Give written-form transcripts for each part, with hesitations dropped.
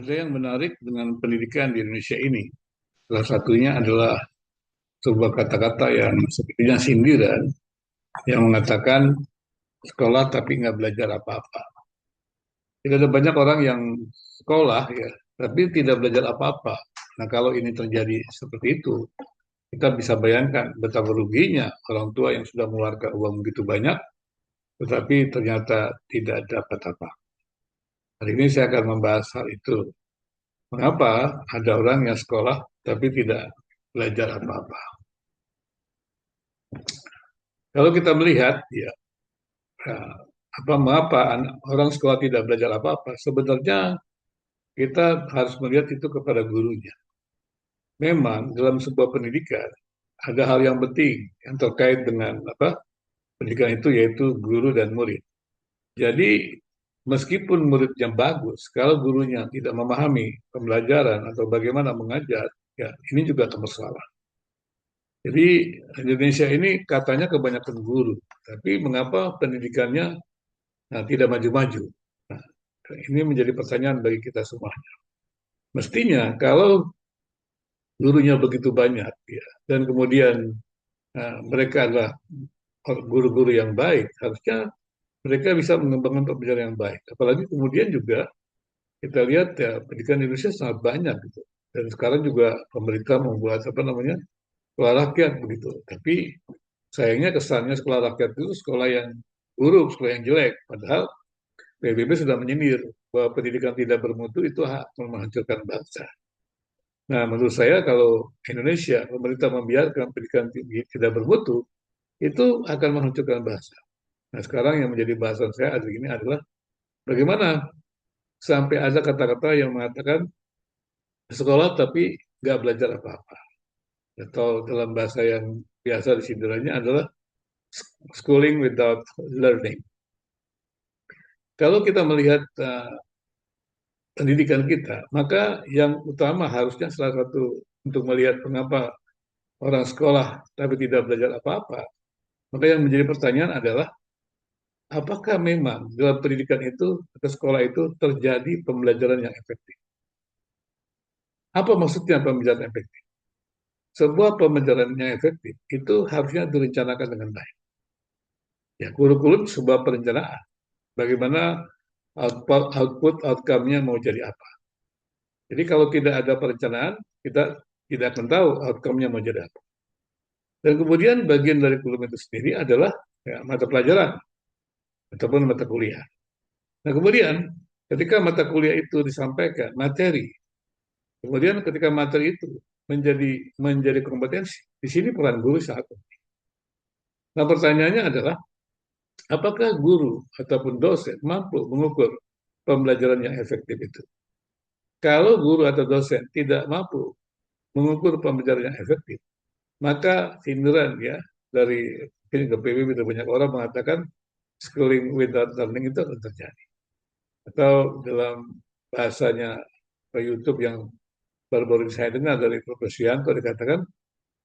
Ada yang menarik dengan pendidikan di Indonesia ini. Salah satunya adalah sebuah kata-kata yang sepertinya sindiran yang mengatakan sekolah tapi nggak belajar apa-apa. Tidak ada banyak orang yang sekolah ya, tapi tidak belajar apa-apa. Nah kalau ini terjadi seperti itu, kita bisa bayangkan betapa ruginya orang tua yang sudah mengeluarkan uang begitu banyak, tetapi ternyata tidak dapat apa. Hari ini saya akan membahas hal itu. Mengapa ada orang yang sekolah tapi tidak belajar apa-apa? Kalau kita melihat, ya, eh, mengapa orang sekolah tidak belajar apa-apa? Sebenarnya kita harus melihat itu kepada gurunya. Memang dalam sebuah pendidikan ada hal yang penting yang terkait dengan pendidikan itu yaitu guru dan murid. Jadi meskipun muridnya bagus, kalau gurunya tidak memahami pembelajaran atau bagaimana mengajar, ya ini juga bermasalah. Jadi Indonesia ini katanya kebanyakan guru, tapi mengapa pendidikannya tidak maju-maju? Nah, ini menjadi pertanyaan bagi kita semua. Mestinya kalau gurunya begitu banyak, ya, dan kemudian mereka adalah guru-guru yang baik, harusnya mereka bisa mengembangkan pembelajaran yang baik. Apalagi kemudian juga kita lihat ya pendidikan Indonesia sangat banyak gitu. Dan sekarang juga pemerintah membuat sekolah rakyat begitu. Tapi sayangnya kesannya sekolah rakyat itu sekolah yang buruk, sekolah yang jelek. Padahal PBB sudah menyindir bahwa pendidikan tidak bermutu itu akan menghancurkan bangsa. Nah, menurut saya kalau Indonesia, pemerintah membiarkan pendidikan tidak bermutu, itu akan menghancurkan bangsa. Nah, sekarang yang menjadi bahasan saya hari ini adalah bagaimana sampai ada kata-kata yang mengatakan sekolah tapi nggak belajar apa-apa. Atau dalam bahasa yang biasa disindirannya adalah schooling without learning. Kalau kita melihat pendidikan kita, maka yang utama harusnya salah satu untuk melihat mengapa orang sekolah tapi tidak belajar apa-apa, maka yang menjadi pertanyaan adalah apakah memang dalam pendidikan itu atau sekolah itu terjadi pembelajaran yang efektif? Apa maksudnya pembelajaran efektif? Sebuah pembelajaran yang efektif itu harusnya direncanakan dengan baik. Ya, kurikulum sebuah perencanaan. Bagaimana output outcome-nya mau jadi apa. Jadi kalau tidak ada perencanaan, kita tidak akan tahu outcome-nya mau jadi apa. Dan kemudian bagian dari kurikulum itu sendiri adalah ya, mata pelajaran ataupun mata kuliah. Nah kemudian ketika mata kuliah itu disampaikan materi, kemudian ketika materi itu menjadi kompetensi, di sini peran guru sangat penting. Nah pertanyaannya adalah apakah guru ataupun dosen mampu mengukur pembelajaran yang efektif itu? Kalau guru atau dosen tidak mampu mengukur pembelajaran yang efektif, maka sindiran ya dari ke PBB itu banyak orang mengatakan schooling without learning itu akan terjadi. Atau dalam bahasanya ke YouTube yang baru-baru saya dengar dari Profesor Yanto dikatakan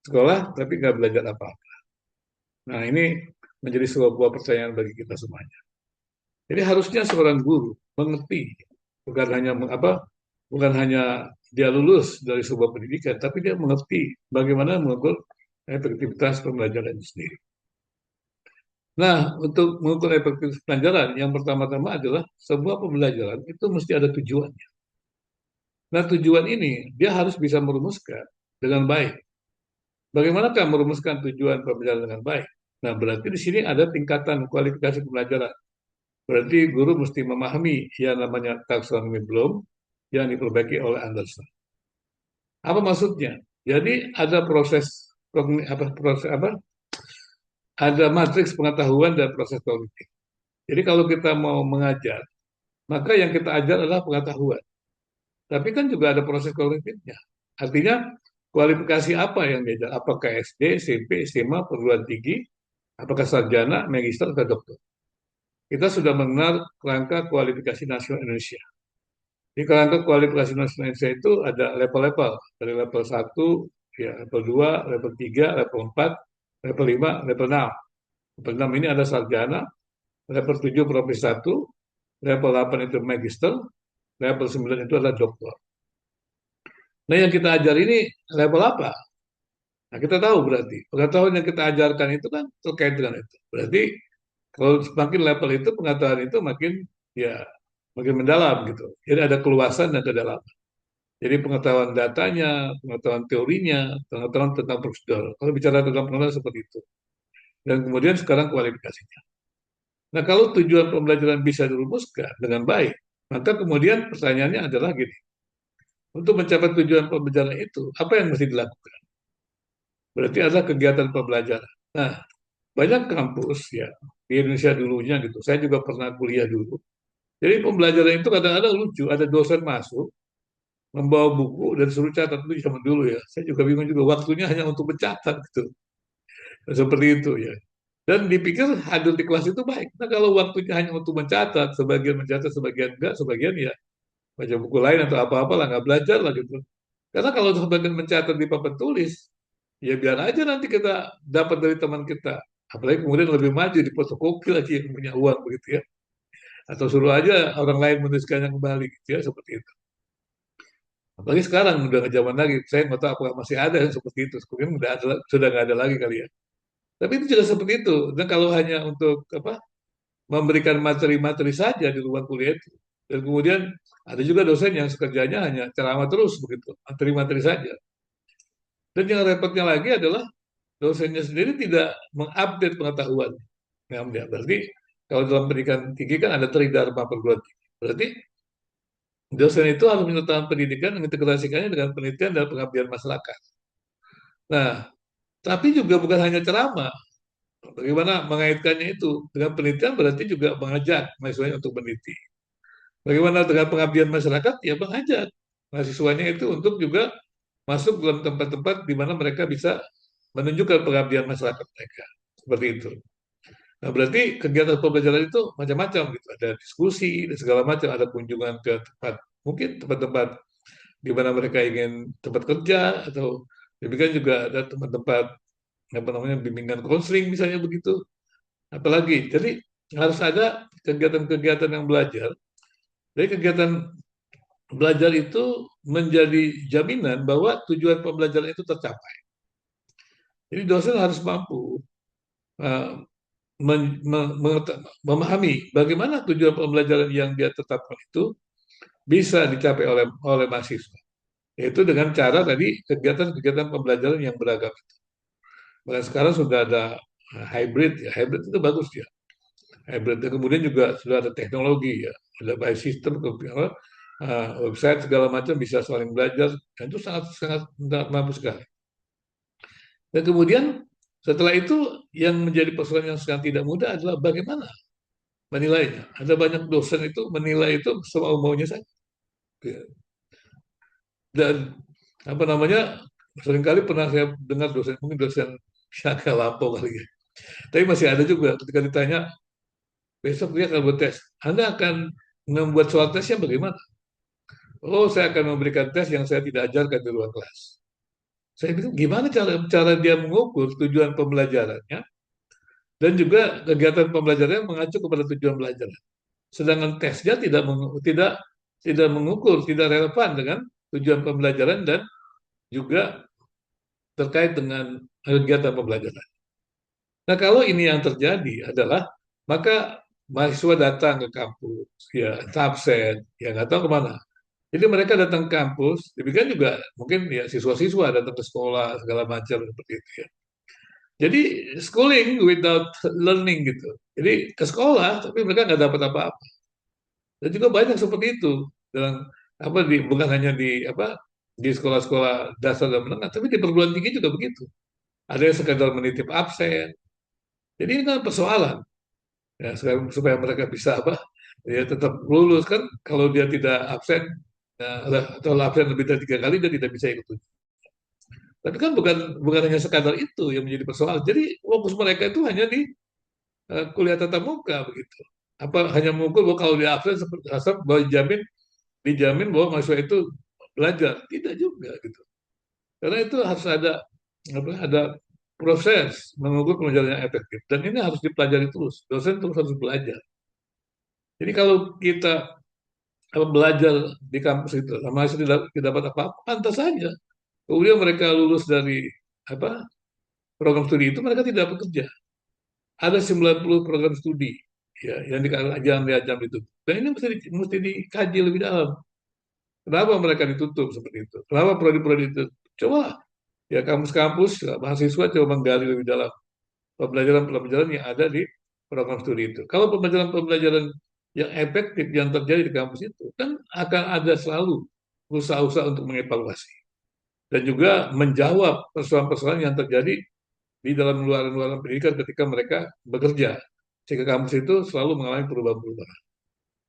sekolah tapi nggak belajar apa-apa. Nah ini menjadi sebuah pertanyaan bagi kita semuanya. Jadi harusnya seorang guru mengerti bukan hanya bukan hanya dia lulus dari sebuah pendidikan, tapi dia mengerti bagaimana mengukur efektivitas pembelajaran itu sendiri. Nah, untuk mengukur efektivitas pembelajaran, yang pertama-tama adalah sebuah pembelajaran itu mesti ada tujuannya. Nah, tujuan ini dia harus bisa merumuskan dengan baik. Bagaimanakah merumuskan tujuan pembelajaran dengan baik? Nah, berarti di sini ada tingkatan kualifikasi pembelajaran. Berarti guru mesti memahami yang namanya taksonomi Bloom yang diperbaiki oleh Anderson. Apa maksudnya? Jadi ada proses ada matriks pengetahuan dan proses kognitif. Jadi kalau kita mau mengajar, maka yang kita ajar adalah pengetahuan. Tapi kan juga ada proses kognitifnya. Artinya kualifikasi apa yang diajar? Apakah SD, SMP, SMA, perguruan tinggi, apakah sarjana, magister, atau dokter? Kita sudah mengenal kerangka kualifikasi nasional Indonesia. Di kerangka kualifikasi nasional Indonesia itu ada level-level. Dari level 1, ya, level 2, level 3, level 4, level 5, level 6. Level 6 ini ada sarjana, level 7 profesi 1, level 8 itu magister, Level 9 itu adalah doktor. Nah, yang kita ajar ini level apa? Nah, kita tahu berarti pengetahuan yang kita ajarkan itu kan terkait dengan itu. Berarti kalau semakin level itu pengetahuan itu makin ya makin mendalam gitu. Jadi ada keluasan dan kedalaman. Jadi pengetahuan datanya, pengetahuan teorinya, pengetahuan tentang prosedur. Kalau bicara tentang pengetahuan seperti itu. Dan kemudian sekarang kualifikasinya. Nah, kalau tujuan pembelajaran bisa dirumuskan dengan baik, maka kemudian pertanyaannya adalah gini, untuk mencapai tujuan pembelajaran itu, apa yang mesti dilakukan? Berarti adalah kegiatan pembelajaran. Nah, banyak kampus ya di Indonesia dulunya gitu. Saya juga pernah kuliah dulu. Jadi pembelajaran itu kadang-kadang lucu. Ada dosen masuk membawa buku dan suruh catat itu zaman dulu ya. Saya juga bingung juga waktunya hanya untuk mencatat gitu. Seperti itu ya. Dan dipikir hadir di kelas itu baik. Nah kalau waktunya hanya untuk mencatat, sebagian enggak, sebagian ya baca buku lain atau apa-apa lah, nggak belajar lah gitu. Karena kalau sebagian mencatat di papan tulis, ya biar aja nanti kita dapat dari teman kita. Apalagi kemudian lebih maju di fotokopi lagi yang punya uang begitu ya. Atau suruh aja orang lain menuliskannya kembali gitu ya, seperti itu. Apalagi sekarang udah nggak zaman lagi. Saya nggak tahu apakah masih ada yang seperti itu. Mungkin sudah nggak ada lagi kali ya. Tapi itu juga seperti itu. Dan kalau hanya untuk apa memberikan materi-materi saja di ruang kuliah itu. Dan kemudian ada juga dosen yang sekerjanya hanya ceramah terus begitu, materi-materi saja. Dan yang repotnya lagi adalah dosennya sendiri tidak mengupdate pengetahuan. Nah, berarti kalau dalam pendidikan tinggi kan ada tridharma perguruan tinggi. Berarti dosen itu harus menyertakan pendidikan, mengintegrasikannya dengan penelitian dan pengabdian masyarakat. Nah, tapi juga bukan hanya ceramah. Bagaimana mengaitkannya itu dengan penelitian berarti juga mengajak mahasiswanya untuk meneliti. Bagaimana dengan pengabdian masyarakat? Ya mengajak mahasiswanya itu untuk juga masuk dalam tempat-tempat di mana mereka bisa menunjukkan pengabdian masyarakat mereka. Seperti itu. Nah, berarti kegiatan pembelajaran itu macam-macam gitu. Ada diskusi dan segala macam, ada kunjungan ke tempat mungkin tempat-tempat di mana mereka ingin tempat kerja atau demikian juga ada tempat-tempat apa namanya bimbingan konseling misalnya begitu. Apalagi, jadi harus ada kegiatan-kegiatan yang belajar. Jadi kegiatan belajar itu menjadi jaminan bahwa tujuan pembelajaran itu tercapai. Jadi dosen harus mampu uh, memahami bagaimana tujuan pembelajaran yang dia tetapkan itu bisa dicapai oleh mahasiswa. Yaitu dengan cara tadi kegiatan-kegiatan pembelajaran yang beragam. Bahkan sekarang sudah ada hybrid, ya hybrid itu bagus ya. Hybrid dan kemudian juga sudah ada teknologi ya, ada by system, website segala macam bisa saling belajar dan itu sangat sangat mampu sekali. Dan kemudian setelah itu yang menjadi persoalan yang sangat tidak mudah adalah bagaimana menilainya. Ada banyak dosen itu menilai itu semau-maunya saja. Dan apa namanya seringkali pernah saya dengar dosen mungkin dosen yang agak lampau kali ya. Tapi masih ada juga ketika ditanya besok dia akan bertes, Anda akan membuat soal tesnya bagaimana? Oh, saya akan memberikan tes yang saya tidak ajarkan di ruang kelas. Saya bilang gimana cara cara dia mengukur tujuan pembelajarannya dan juga kegiatan pembelajarannya mengacu kepada tujuan belajar. Sedangkan tesnya tidak tidak mengukur, tidak relevan dengan tujuan pembelajaran dan juga terkait dengan kegiatan pembelajaran. Nah, kalau ini yang terjadi adalah maka mahasiswa datang ke kampus, ya absen, ya nggak tahu kemana. Jadi mereka datang ke kampus, demikian juga mungkin ya siswa-siswa datang ke sekolah segala macam seperti itu ya. Jadi schooling without learning gitu. Jadi ke sekolah tapi mereka nggak dapat apa-apa. Dan juga banyak seperti itu dalam apa bukan hanya di apa di sekolah-sekolah dasar dan menengah, tapi di perguruan tinggi juga begitu. Ada yang sekedar menitip absen. Jadi ini kan persoalan ya supaya mereka bisa apa ya tetap lulus kan kalau dia tidak absen ya, atau absen lebih dari 3 kali dia tidak bisa ikut ujian. Tapi kan bukan bukan hanya sekadar itu yang menjadi persoalan. Jadi fokus mereka itu hanya di kuliah tatap muka begitu. Apa hanya mengukur bahwa kalau dia absen seperti asal bahwa dijamin bahwa mahasiswa itu belajar. Tidak juga gitu. Karena itu harus ada apa, ada proses mengukur pembelajaran yang efektif. Dan ini harus dipelajari terus. Dosen terus harus belajar. Jadi kalau kita belajar di kampus itu, sama hasil tidak dapat apa-apa, pantas saja. Kemudian mereka lulus dari apa program studi itu, mereka tidak bekerja. Ada 90 program studi ya yang diajar itu. Dan ini mesti dikaji lebih dalam. Kenapa mereka ditutup seperti itu? Kenapa prodi-prodi itu? Coba ya kampus-kampus ya, mahasiswa coba menggali lebih dalam pembelajaran-pembelajaran yang ada di program studi itu. Kalau pembelajaran-pembelajaran yang efektif yang terjadi di kampus itu, kan akan ada selalu usaha-usaha untuk mengevaluasi dan juga menjawab persoalan-persoalan yang terjadi di dalam luaran-luaran pendidikan ketika mereka bekerja. Sehingga kampus itu selalu mengalami perubahan-perubahan.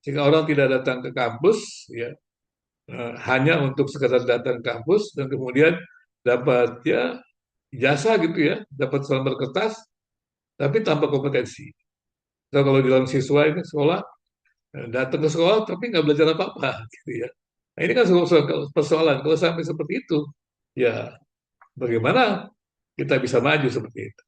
Sehingga orang tidak datang ke kampus ya hanya untuk sekedar datang ke kampus dan kemudian dapat ya jasa gitu ya, dapat selembar kertas tapi tanpa kompetensi. So, kalau di dalam siswa ini sekolah datang ke sekolah tapi nggak belajar apa-apa gitu ya. Nah, ini kan persoalan. Kalau sampai seperti itu, ya bagaimana kita bisa maju seperti itu?